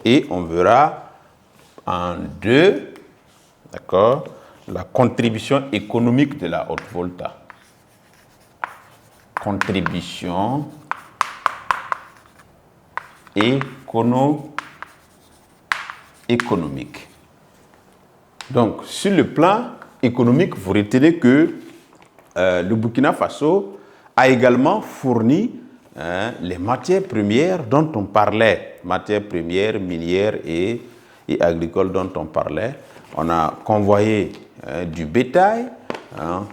Et on verra en deux, d'accord, la contribution économique de la haute volta. Contribution économique. Donc, sur le plan économique, vous retenez que le Burkina Faso a également fourni les matières premières dont on parlait, matières premières minières et agricoles dont on parlait. On a convoyé du bétail,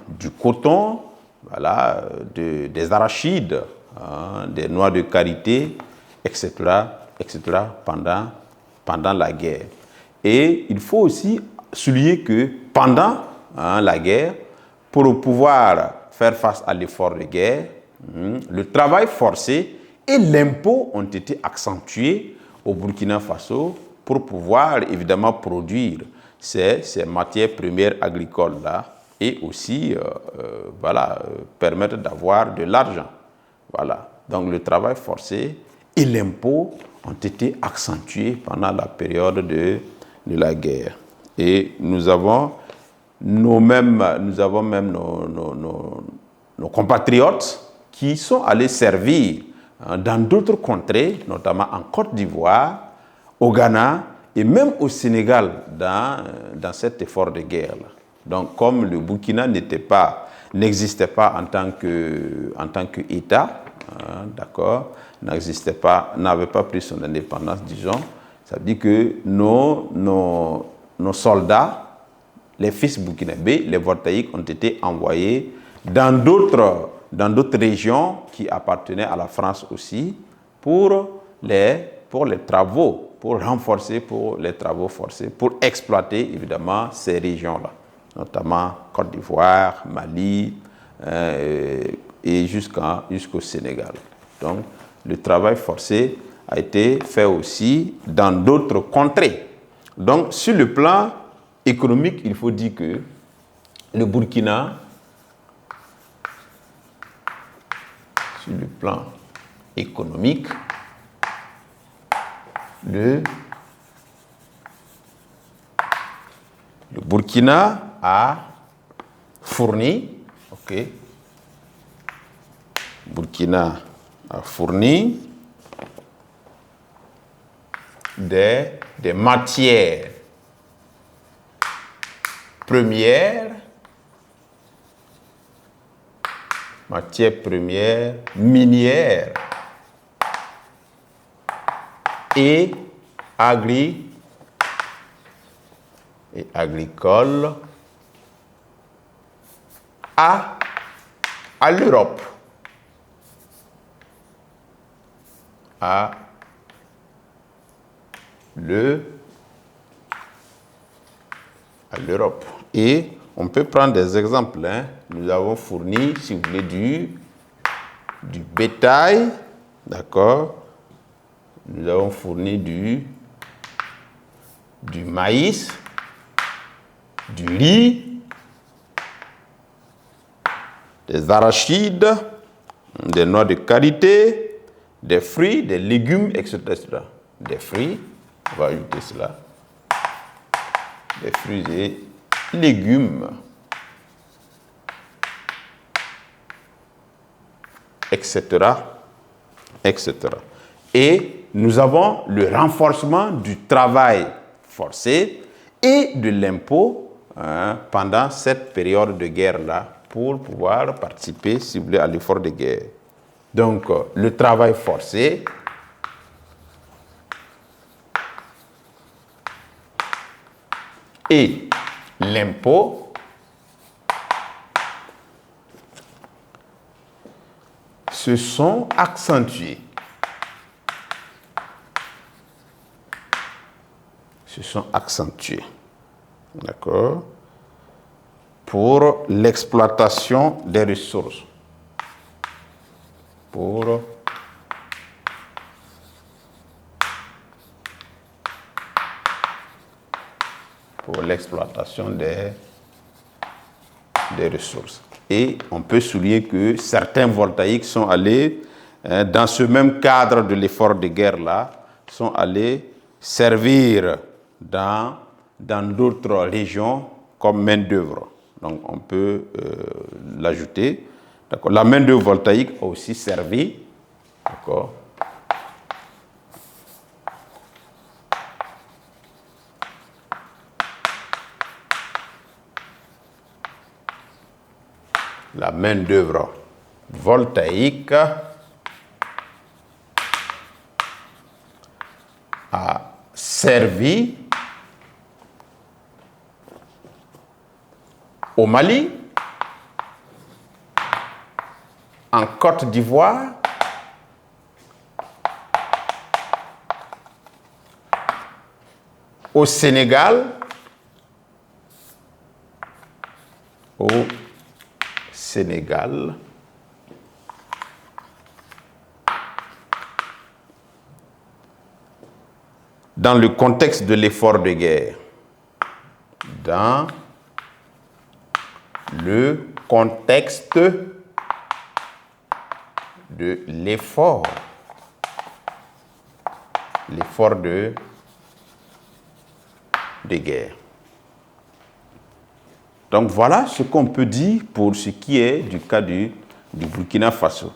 du coton, voilà, des arachides, des noix de karité, etc., etc. pendant la guerre. Et il faut aussi souligner que pendant la guerre, pour pouvoir faire face à l'effort de guerre, le travail forcé et l'impôt ont été accentués au Burkina Faso pour pouvoir évidemment produire ces matières premières agricoles-là et aussi permettre d'avoir de l'argent. Voilà. Donc le travail forcé et l'impôt ont été accentués pendant la période de la guerre. Et nous avons même nos compatriotes qui sont allés servir dans d'autres contrées, notamment en Côte d'Ivoire, au Ghana et même au Sénégal dans cet effort de guerre-là. Donc, comme le Burkina n'existait pas en tant qu'État, d'accord, n'avait pas pris son indépendance, disons, ça veut dire que nos soldats, les fils burkinabés, les voltaïques, ont été envoyés dans d'autres régions qui appartenaient à la France aussi pour les travaux, pour renforcer les travaux forcés, pour exploiter évidemment ces régions-là, notamment Côte d'Ivoire, Mali et jusqu'au Sénégal. Donc, le travail forcé a été fait aussi dans d'autres contrées. Donc, sur le plan économique, il faut dire que le Burkina, sur le plan économique, le Burkina a fourni, Burkina a fourni des matières premières minières et agricoles à l'Europe. À l'Europe. Et on peut prendre des exemples. Nous avons fourni, si vous voulez, du bétail, d'accord. Nous avons fourni du maïs, du riz, des arachides, des noix de karité, des fruits, des légumes, etc. Des fruits, on va ajouter cela. Des fruits et légumes, etc., etc. Et nous avons le renforcement du travail forcé et de l'impôt pendant cette période de guerre-là pour pouvoir participer, si vous voulez, à l'effort de guerre. Donc, le travail forcé et l'impôt se sont accentués. D'accord, pour l'exploitation des ressources. Pour l'exploitation des ressources. Et on peut souligner que certains voltaïques sont allés, dans ce même cadre de l'effort de guerre-là, sont allés servir dans d'autres régions comme main-d'œuvre. Donc, on peut l'ajouter. D'accord. La main-d'œuvre voltaïque a aussi servi. D'accord. La main-d'œuvre voltaïque a servi au Mali, en Côte d'Ivoire, au Sénégal, dans le contexte de l'effort de guerre. Dans le contexte de l'effort de guerre. Donc voilà ce qu'on peut dire pour ce qui est du cas du Burkina Faso.